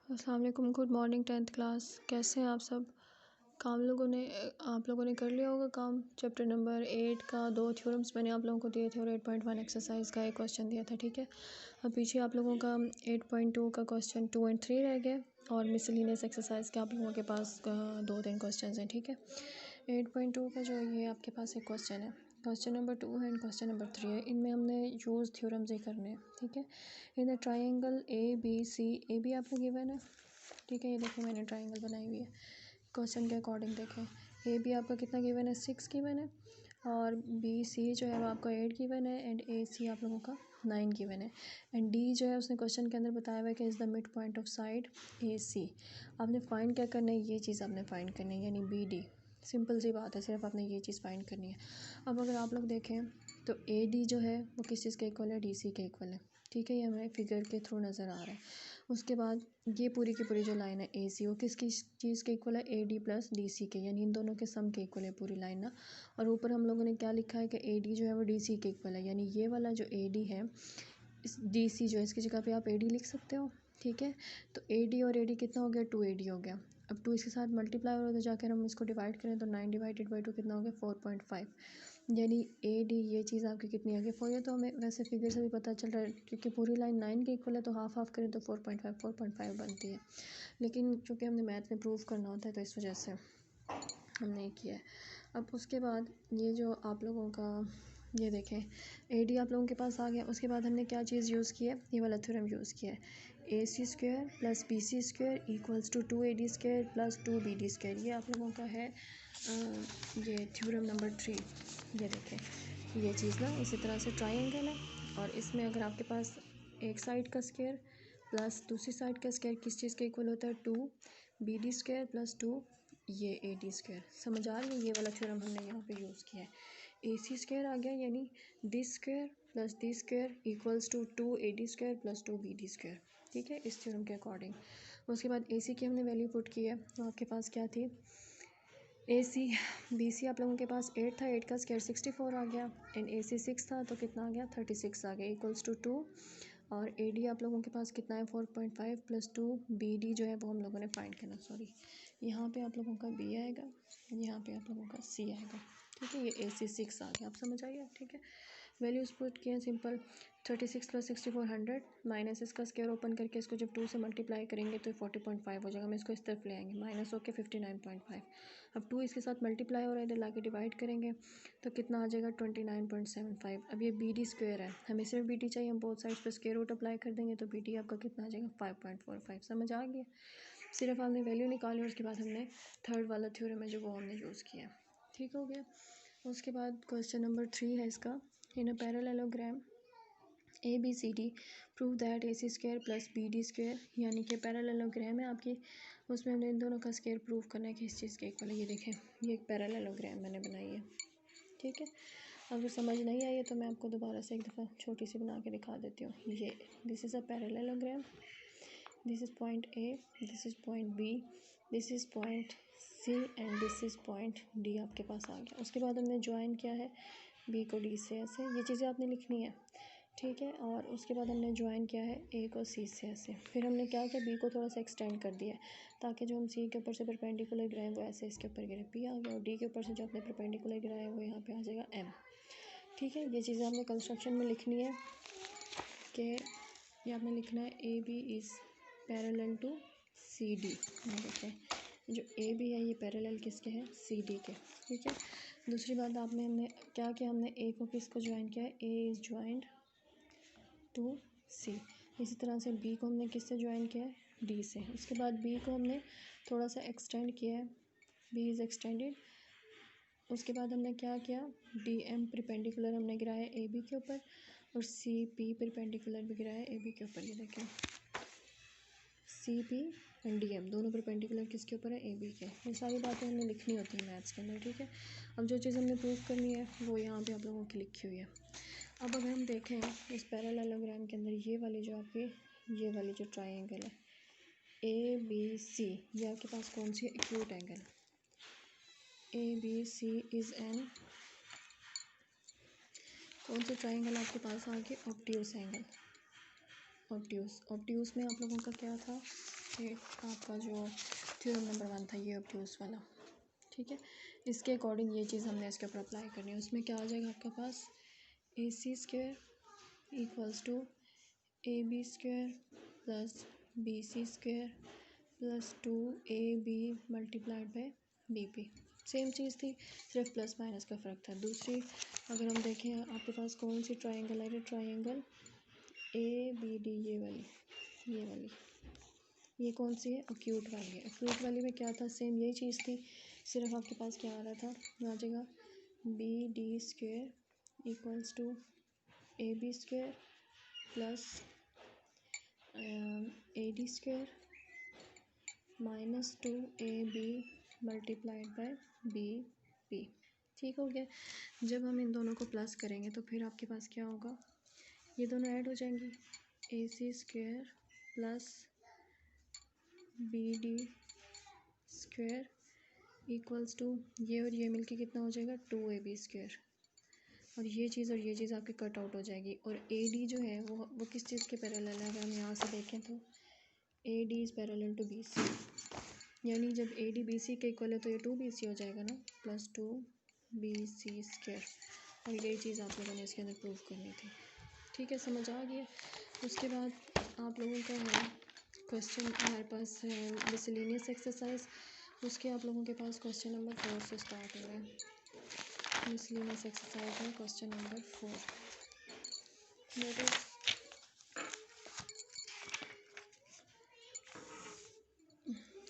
अस्सलाम वालेकुम। Good morning 10th class. कैसे हैं आप सब? आप लोगों ने कर लिया होगा काम। चैप्टर नंबर 8 का 2 थ्योरम्स मैंने आप लोगों को दिए थे और 8.1 एक्सरसाइज का एक क्वेश्चन दिया था, ठीक है। अब पीछे आप लोगों का 8.2 का क्वेश्चन 2 और 3 रह गया और मिसलिनियस एक्सरसाइज के आप लोगों के पास 2-3 क्वेश्चन हैं, ठीक है। 8.2 का जो ये आपके पास एक क्वेश्चन है, क्वेश्चन नंबर 2 है एंड क्वेश्चन नंबर 3 है। इनमें हमने यूज़ थ्योरम्स ही करने हैं, ठीक है। In the triangle ABC, A B आपको गिवन है, ठीक है। ये देखो मैंने ट्राइंगल बनाई हुई है। क्वेश्चन के अकॉर्डिंग देखें, ए बी आपका कितना गिवन है, 6 गिवन है और BC जो है वो आपका 8 गिवन है एंड AC आप लोगों का 9 गिवन है एंड D जो है उसने क्वेश्चन के अंदर बताया हुआ है कि is the mid point of side AC। आपने फाइंड क्या करना है, ये चीज़ आपने फाइंड करनी है, यानी BD। सिंपल सी बात है, सिर्फ आपने ये चीज़ फाइंड करनी है। अब अगर आप लोग देखें तो AD जो है वो किस चीज़ के इक्वल है, DC के इक्वल है, ठीक है। ये हमें फिगर के थ्रू नज़र आ रहा है। उसके बाद ये पूरी की पूरी जो लाइन है AC वो किसकी चीज़ के इक्वल है, AD प्लस DC के, यानी इन दोनों के सम के इक्वल है पूरी लाइन ना। और ऊपर हम लोगों ने क्या लिखा है कि AD जो है वो DC के इक्वल है, यानी ये वाला जो AD है, इस DC जो है इसकी जगह पे आप AD लिख सकते हो, ठीक है। तो AD और AD कितना हो गया, 2AD हो गया। अब 2 इसके साथ मल्टीप्लाई हो रहा है तो जाकर हम इसको डिवाइड करें तो 9 डिवाइडेड बाई 2 कितना हो गया, 4.5, यानी AD ये चीज़ आपकी कितनी आ गई 4। ये तो हमें वैसे फिगर से भी पता चल रहा है क्योंकि पूरी लाइन 9 के इक्वल है तो हाफ हाफ करें तो 4.5 बनती है, लेकिन चूँकि हमने मैथ में प्रूव करना होता है तो इस वजह से हमने ये किया है। अब उसके बाद ये जो आप लोगों का ये देखें, AD आप लोगों के पास आ गया। उसके बाद हमने क्या चीज़ यूज़ की है, ये वाला थ्योरम यूज़ किया है, AC square plus BC square equals to 2AD square plus 2BD square. ये आप लोगों का है ये थ्योरम नंबर 3। ये देखें ये चीज़ ना इसी तरह से ट्राइंगल है और इसमें अगर आपके पास एक साइड का स्क्वायर प्लस दूसरी साइड का स्क्वायर किस चीज़ के इक्वल होता है, 2BD स्क्वायर प्लस 2 ये AD स्क्वायर। समझ आ रही है, ये वाला थ्योरम हमने यहाँ पे यूज़ किया है। AC स्क्वायर आ गया, यानी this square plus this square equals to 2AD square plus 2BD square, ठीक है, इस थ्योरम के अकॉर्डिंग। उसके बाद AC की हमने वैल्यू पुट की है तो आपके पास क्या थी, AC BC आप लोगों के पास 8 था, 8 का स्क्वायर 64 आ गया एंड AC 6 था तो कितना आ गया, 36 आ गया इक्वल्स टू 2। और AD आप लोगों के पास कितना है, 4.5 प्लस 2। BD जो है वो हम लोगों ने फाइंड करना, सॉरी यहाँ पे आप लोगों का B आएगा, यहाँ पे आप लोगों का C आएगा, ठीक है। ये AC 6 आ गया, आप समझ आइए, ठीक है। वैल्यूज़ पुट किए सिंपल, 36 प्लस 64 100 माइनस इसका स्क्वायर ओपन करके इसको जब 2 से मल्टीप्लाई करेंगे तो 40.5 हो जाएगा। हम इसको इस तरफ ले आएंगे माइनस होके 59.5। अब 2 इसके साथ मल्टीप्लाई हो रहा है, इधर लाके डिवाइड करेंगे तो कितना आ जाएगा, 29.75। अब ये BD स्क्वायर है, हमें सिर्फ BD चाहिए, हम बोथ साइड्स पर स्क्वायर रूट अप्लाई कर देंगे तो BD आपका कितना आ जाएगा, 5.45। समझ आ गया, सिर्फ हमने वैल्यू निकाली और उसके बाद हमने थर्ड वाला थ्योरम है जो वो हमने यूज़ किया, ठीक हो गया। उसके बाद क्वेश्चन नंबर 3 है इसका, in a parallelogram ABCD prove that AC square plus BD square, यानी कि पैरेललोग्राम है आपकी, उसमें हमने इन दोनों का स्क्वायर प्रूव करना है कि इस चीज़ के इक्वल है। ये देखें ये एक पैरेललोग्राम मैंने बनाई है, ठीक है। अगर समझ नहीं आई है तो मैं आपको दोबारा से एक दफ़ा छोटी सी बना के दिखा देती हूँ। ये this is a parallelogram, this is point A, this is point B, this is point C and this is point D आपके पास आ गया। उसके बाद हमने ज्वाइन किया है B को D से, ऐसे ये चीज़ें आपने लिखनी है, ठीक है। और उसके बाद हमने ज्वाइन किया है A को C से, ऐसे। फिर हमने क्या किया, B को थोड़ा सा एक्सटेंड कर दिया है ताकि जो हम C के ऊपर से परपेंडिकुलर गिराएं वो ऐसे इसके ऊपर गिरे, P आ गया। और D के ऊपर से जो अपने परपेंडिकुलर गिराए वो यहाँ पे आ जाएगा M, ठीक है। ये चीज़ें आपने कंस्ट्रक्शन में लिखनी है कि ये आपने लिखना है AB is parallel to CD। देखें जो AB है ये पैरेलल किसके हैं, CD के, ठीक है। दूसरी बात आपने हमने क्या किया, हमने A को किसको ज्वाइन किया है, A is joined to C। इसी तरह से B को हमने किससे ज्वाइन किया है, D से। उसके बाद B को हमने थोड़ा सा एक्सटेंड किया है, B इज़ एक्सटेंडेड। उसके बाद हमने क्या किया, DM परपेंडिकुलर हमने गिराया AB के ऊपर और CP परपेंडिकुलर भी गिराया AB के ऊपर। ये देखें CP एंड DM दोनों परपेंडिकुलर किसके ऊपर है, AB के। ये सारी बातें हमें लिखनी होती हैं मैथ्स के अंदर, ठीक है। अब जो चीज़ हमने प्रूव करनी है वो यहाँ पे आप लोगों की लिखी हुई है। अब अगर हम देखें इस पैरेललोग्राम के अंदर ये वाली जो आपकी ये वाली जो ट्राइंगल है ABC, ये आपके पास कौन सी acute angle, ABC is an कौन सी ट्राइंगल आपके पास आ गई, ऑब्ट्यूस एंगल। ऑब्ट्यूस में आप लोगों का क्या था, ये आपका जो थ्योरम नंबर 1 था ये ऑब्ट्यूज़ वाला, ठीक है। इसके अकॉर्डिंग ये चीज़ हमने इसके ऊपर अप्लाई करनी है। उसमें क्या आ जाएगा आपके पास, AC² equals to AB² plus BC² plus 2AB multiplied by BP। Same चीज़ थी, सिर्फ प्लस माइनस का फ़र्क था। दूसरी अगर हम देखें आपके पास कौन सी ट्रायंगल है, ट्रायंगल ABD, ये वाली ये कौन सी है, एक्यूट वाली है। एक्यूट वाली में क्या था, सेम यही चीज़ थी, सिर्फ आपके पास क्या आ रहा था, आ जाएगा BD² equals to AB² plus AD² minus 2AB multiplied by BP। ठीक हो गया। जब हम इन दोनों को प्लस करेंगे तो फिर आपके पास क्या होगा, ये दोनों ऐड हो जाएंगी, AC² plus BD² equals to ये और ये मिलके कितना हो जाएगा, 2AB²। और ये चीज़ आपकी कट आउट हो जाएगी। और AD जो है वो किस चीज़ के पैरेलल है, अगर हम यहाँ से देखें तो AD is parallel to BC, यानी जब AD BC के इक्वल है तो ये 2BC हो जाएगा ना, प्लस 2BC²। और यही चीज़ आप लोगों ने इसके अंदर प्रूव करनी थी, ठीक है, समझ आ गया। उसके बाद आप लोगों का है क्वेश्चन, हमारे पास है मिसलेनियस एक्सरसाइज। उसके आप लोगों के पास क्वेश्चन नंबर 4 से स्टार्ट हो रहा है। मिसलेनियस एक्सरसाइज है क्वेश्चन नंबर 4, दैट इज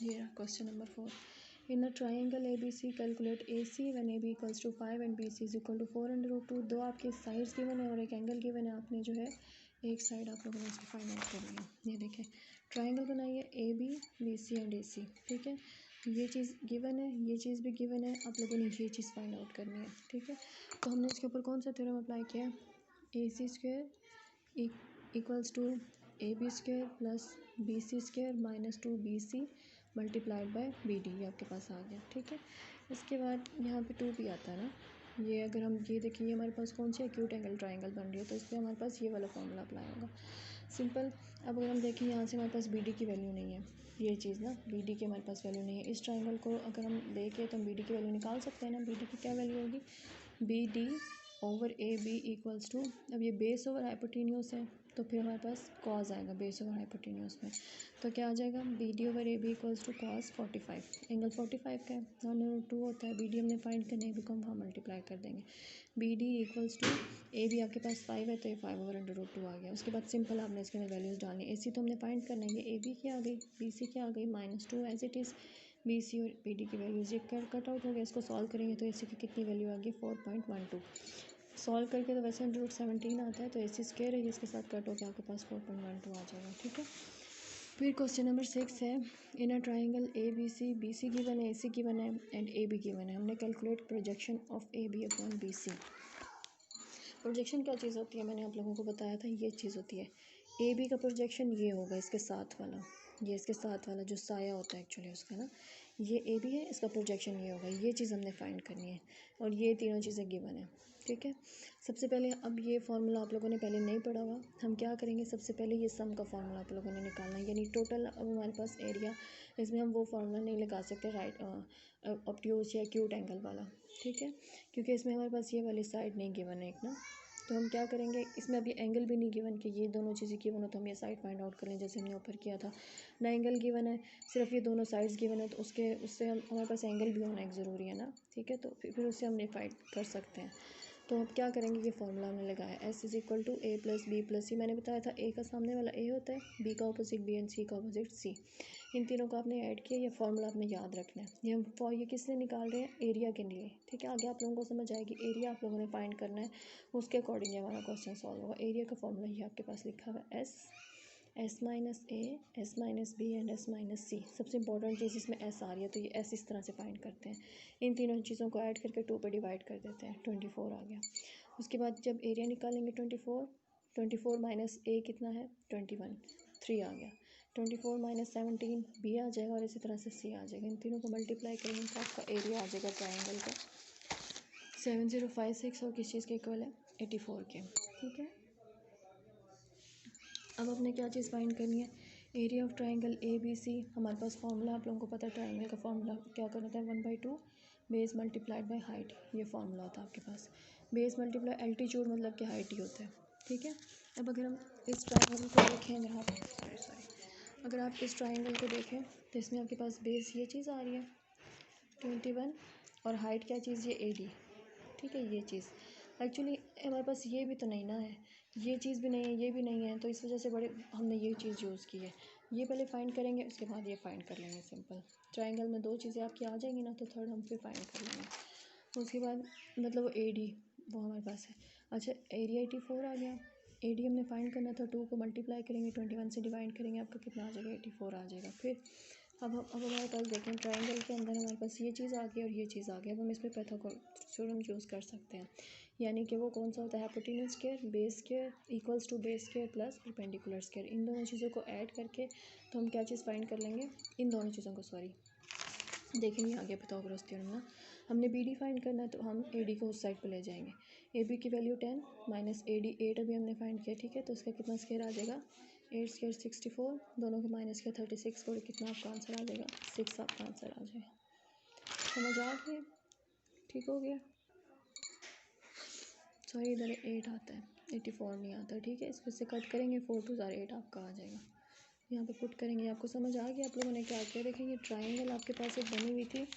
ये question number 4। In a triangle ABC calculate AC when AB equals to 5 and BC is equal to 4/√2। दो आपके साइड्स गिवन है और एक एंगल गिवन है, आपने जो है एक साइड आप लोगों ने इसको फाइंड आउट करनी है। ये देखें, ट्राइंगल बनाइए AB BC एंड AC, ठीक है। ये चीज़ गिवन है, ये चीज़ भी गिवन है, आप लोगों ने ये चीज़ फाइंड आउट करनी है, ठीक है। तो हमने इसके ऊपर कौन सा थ्योरम अप्लाई किया, AC² equals to AB² plus BC² minus 2BC multiplied by BD, ये आपके पास आ गया, ठीक है। इसके बाद यहाँ पे 2B आता है ना, ये अगर हम ये देखिए हमारे पास कौन सी एक्यूट एंगल ट्रायंगल बन रही है, तो इस पर हमारे पास ये वाला फॉर्मूला अप्लाई होगा, सिंपल। अब अगर हम देखें यहाँ से हमारे पास BD की वैल्यू नहीं है, ये चीज़ ना BD की हमारे पास वैल्यू नहीं है। इस ट्रायंगल को अगर हम देखें तो हम BD की वैल्यू निकाल सकते हैं ना, BD की क्या वैल्यू होगी, BD over AB equals to, अब ये बेस ओवर हाइपोटेन्यूस है तो फिर हमारे पास कॉस आएगा बेस ओवर हाइपोटेन्यूस में, तो क्या आ जाएगा BD over AB equals to cos 45। Angle 45 का है, 1/2 होता है, BD हमने फाइंड करना है, को हम वहाँ मल्टीप्लाई कर देंगे। BD इक्वल्स टू AB आपके पास 5 है तो ये 5/√2 आ गया। उसके बाद सिंपल आपने इसके अंदर वैल्यूज़ डालनी है। AC तो हमने फाइंड करना है, ये AB की आ गई, BC की आ गई, -2 एज इट इज़, BC और BD की वैल्यूज़ ये कट आउट हो गया। इसको सॉल्व करेंगे तो AC की कितनी वैल्यू आ गई, 4.12। सॉल्व करके तो वैसे √17 आता है, तो AC² है, इसके साथ कट होकर आपके पास 4.12 आ जाएगा, ठीक है। फिर क्वेश्चन नंबर 6 है, in a triangle ABC, BC given है, AC गिवन है एंड AB गिवन है। हमने calculate projection of AB upon BC। Projection क्या चीज़ होती है, मैंने आप लोगों को बताया था, ये चीज़ होती है AB का प्रोजेक्शन ये होगा, इसके साथ वाला, ये इसके साथ वाला जो साया होता है एक्चुअली उसका ना, ये AB है, इसका प्रोजेक्शन ये होगा, ये चीज़ हमने फाइंड करनी है। और ये तीनों चीज़ें गिवन है, ठीक है। सबसे पहले अब ये फार्मूला आप लोगों ने पहले नहीं पढ़ा हुआ, हम क्या करेंगे, सबसे पहले ये सम का फार्मूला आप लोगों ने निकालना है, यानी टोटल अब हमारे पास एरिया, इसमें हम वो फार्मूला नहीं लगा सकते राइट ऑब्ट्यूज या एक्यूट एंगल वाला, ठीक है, क्योंकि इसमें हमारे पास ये वाली साइड नहीं गिवन है एक ना। तो हम क्या करेंगे, इसमें अभी एंगल भी नहीं गिवन कि ये दोनों चीज़ें गिवन हो तो हम ये साइड फाइंड आउट कर लें, जैसे हमने ऊपर किया था ना, एंगल गिवन है, सिर्फ ये दोनों साइड्स गिवन है, तो उससे हमारे पास एंगल भी होना एक ज़रूरी है ना, ठीक है। तो फिर उससे हम फाइंड कर सकते हैं। तो अब क्या करेंगे, ये फार्मूला हमने लगाया, S is equal to A plus B plus C। मैंने बताया था A का सामने वाला A होता है, B का ऑपोजिट B एंड C का ऑपोजिट C। इन तीनों को आपने ऐड किया, ये फार्मूला आपने याद रखना है। ये हम ये किस लिए निकाल रहे हैं, एरिया के लिए, ठीक है। आगे आप लोगों को समझ आएगी, एरिया आप लोगों ने फाइंड करना है, उसके अकॉर्डिंग हमारा क्वेश्चन सॉल्व होगा। एरिया का फार्मूला ये आपके पास लिखा हुआ है, S minus A, S minus B and S minus C। सबसे इंपॉर्टेंट चीज़ इसमें S आ रही है, तो ये S इस तरह से फाइंड करते हैं। इन तीनों चीज़ों को ऐड करके 2 पे डिवाइड कर देते हैं, 24 आ गया। उसके बाद जब एरिया निकालेंगे 24 माइनस A कितना है, 21, 3 आ गया। 24 माइनस 17 B आ जाएगा और इसी तरह से C आ जाएगा। इन तीनों को मल्टीप्लाई करेंगे तो आपका एरिया आ जाएगा ट्राइंगल का 7056 और किस चीज़ के इक्वल है, 84 के, ठीक है। अब आपने क्या चीज़ फाइंड करनी है, area of triangle A B C, हमारे पास फार्मूला आप लोगों को पता है, ट्राइंगल का फार्मूला क्या करना था, 1/2 बेस मल्टीप्लाइड बाई हाइट, ये फार्मूला होता है आपके पास। बेस मल्टीप्लाई एल्टीट्यूड मतलब कि हाइट ही होता है, ठीक है। अब अगर हम इस ट्राइंगल को देखें, अगर आप इस ट्राइंगल को देखें तो इसमें आपके पास बेस ये चीज़ आ रही है 21 और हाइट क्या चीज़, ये AD, ठीक है। ये चीज़ एक्चुअली हमारे पास ये भी तो नहीं ना है, ये चीज़ भी नहीं है, ये भी नहीं है, तो इस वजह से बड़े हमने ये चीज़ यूज़ की है। ये पहले फाइंड करेंगे, उसके बाद ये फाइंड कर लेंगे। सिंपल ट्राइंगल में 2 चीज़ें आपकी आ जाएंगी ना, तो थर्ड हम फिर फाइंड कर लेंगे। उसके बाद मतलब वो AD वो हमारे पास है। अच्छा, एरिया 84 आ गया। AD हमने फाइंड करना था, 2 को मल्टीप्लाई करेंगे 21 से डिवाइड करेंगे, आपका कितना आ जाएगा, 84 आ जाएगा। फिर अब हमारे पास देखें ट्राइंगल के अंदर हमारे पास ये चीज़ आ गई और ये चीज़ आ गई। अब हम इस पर पाइथागोरस यूज़ कर सकते हैं, यानी कि वो कौन सा होता है, hypotenuse square base square equals to base square plus perpendicular square. इन दोनों चीज़ों को ऐड करके तो हम क्या चीज़ फाइंड कर लेंगे, इन दोनों चीज़ों को, सॉरी देखेंगे आगे पाइथागोरस थ्योरम ना। हमने BD फाइंड करना है तो हम AD को उस साइड पे ले जाएंगे। AB की वैल्यू 10 माइनस AD 8 अभी हमने फाइंड किया, ठीक है। तो उसका कितना स्क्वायर आ जाएगा, 8 स्क्वायर 64, दोनों को माइनस किया 36 को, कितना आपका आंसर आ जाएगा, 6 आपका आंसर आ जाएगा। समझ आ गया, ठीक हो गया। सॉरी इधर 8 आता है, 84 नहीं आता, ठीक है। इसमें से कट करेंगे 4 2 8 आपका आ जाएगा। यहाँ पे पुट करेंगे, आपको समझ आ गया आप लोगों ने क्या किया। देखेंगे ट्राइंगल आपके पास एक बनी हुई थी,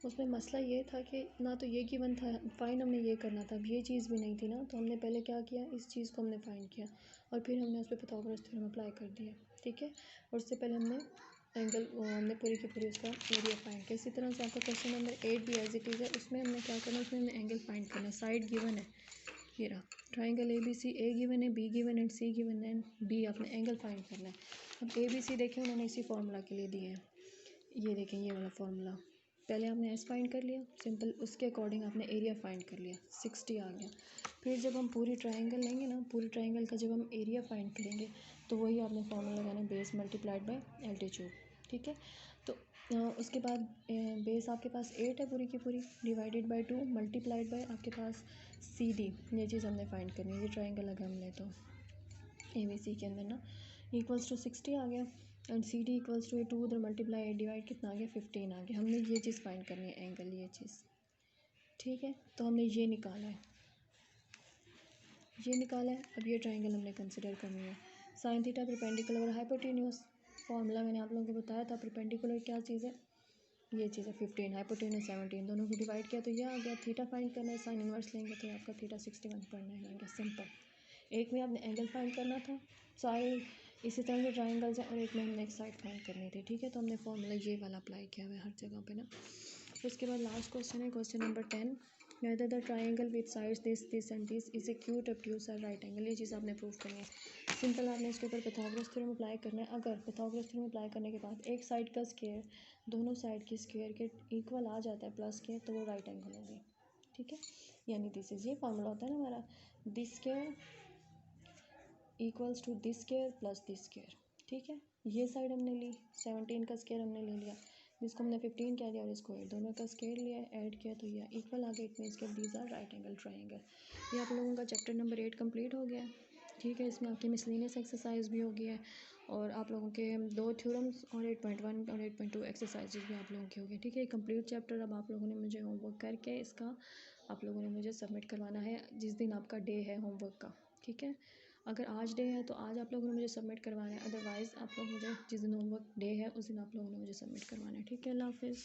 उसमें मसला ये था कि ना तो ये गिवन था, फाइंड हमने ये करना था, अब ये चीज़ भी नहीं थी ना, तो हमने पहले क्या किया, इस चीज़ को हमने फाइंड किया और फिर हमने उस पर पाइथागोरस थ्योरम अप्लाई कर दिया, ठीक है। और उससे पहले हमने एंगल हमने पूरी की पूरी उसका एरिया फाइंड किया। इसी तरह से आपका क्वेश्चन नंबर 8 भी एज इट इज़ है, उसमें हमने क्या करना है, उसमें हमने एंगल फाइंड करना है। साइड गिवन है, ये रहा ट्राइंगल ABC, A गिवन है, B गिवन है, C गिवन है, B आपने एंगल फाइंड करना है। अब ABC देखें उन्होंने इसी फार्मूला के लिए दिए हैं, ये देखें ये वाला फार्मूला। पहले आपने S फाइंड कर लिया सिंपल, उसके अकॉर्डिंग आपने एरिया फाइंड कर लिया, 60 आ गया। फिर जब हम पूरी ट्राइंगल लेंगे ना, पूरी ट्राइंगल का जब हम एरिया फाइंड करेंगे तो वही आपने फार्मूला लगाना है, बेस मल्टीप्लाइड बाय एल्टीट्यूड, ठीक है। तो उसके बाद बेस आपके पास 8 है पूरी की पूरी, डिवाइडेड बाय 2 मल्टीप्लाइड बाय आपके पास CD, ये चीज़ हमने फाइंड करनी है। ये ट्राइंगल अगर हम ले तो ABC के अंदर ना इक्वल्स टू 60 आ गया एंड CD इक्वल्स टू 2 उधर मल्टीप्लाई डिवाइड कितना आ गया, 15 आ गया। हमने ये चीज़ फाइंड करनी है, एंगल ये चीज़, ठीक है। तो हमने ये निकाला है, ये निकाला है। अब ये ट्राइंगल हमने कंसिडर करनी है, साइन थीटा परपेंडिकुलर और हाइपोटेन्यूज। फार्मूला मैंने आप लोगों को बताया था, परपेंडिकुलर क्या चीज़ है, ये चीज़ है 15, हाइपोटेन्यूज 17, दोनों को डिवाइड किया तो ये आ गया। थीटा फाइंड करना है, साइन इनवर्स लेंगे तो आपका थीटा 61.9 आ गया। सिंपल, एक में आपने एंगल फाइंड करना था, सारे इसी तरह के ट्राइंगल्स हैं, और एक में हमने एक साइड फाइंड करनी थी, ठीक है। तो हमने फॉर्मूला ये वाला अप्लाई किया हुआ है हर जगह पे ना। उसके बाद लास्ट क्वेश्चन है, question number 10, whether the triangle with sides this and this is acute obtuse और राइट एंगल। ये चीज़ आपने प्रूव करनी है। सिंपल आपने इसके ऊपर पाइथागोरस थ्योरम अप्लाई करना है। अगर पाइथागोरस थ्योरम अप्लाई करने के बाद एक साइड का स्क्वायर दोनों साइड की स्क्वायर के इक्वल आ जाता है प्लस के, तो वो राइट एंगल होगी, ठीक है। यानी दिस इज, ये फार्मूला होता है ना हमारा, this square equals to this square plus this square, ठीक है। ये साइड हमने ली, 17 का स्क्वायर हमने ले लिया, जिसको हमने 15 कह दिया, और इसको 8, दोनों का स्क्वायर लिया, ऐड किया तो ये इक्वल आ गया। इट मीन्स के these are right angle triangle. ये आप लोगों का चैप्टर नंबर 8 कंप्लीट हो गया है, ठीक है। इसमें आपकी मिसलिनियस एक्सरसाइज भी हो गई है, और आप लोगों के 2 थ्योरम्स और 8.1 और 8.2 एक्सरसाइजेज भी आप लोगों की हो गई, ठीक है। कंप्लीट चैप्टर अब आप लोगों ने मुझे होमवर्क करके इसका आप लोगों ने मुझे सबमिट करवाना है जिस दिन आपका डे है होमवर्क का, ठीक है। अगर आज डे है तो आज आप लोगों ने मुझे सबमिट करवाना है, अदरवाइज़ आप लोग मुझे जिस दिन होमवर्क डे है उस दिन आप लोगों ने मुझे सबमिट करवाना है, ठीक है। अल्लाह हाफ़िज़।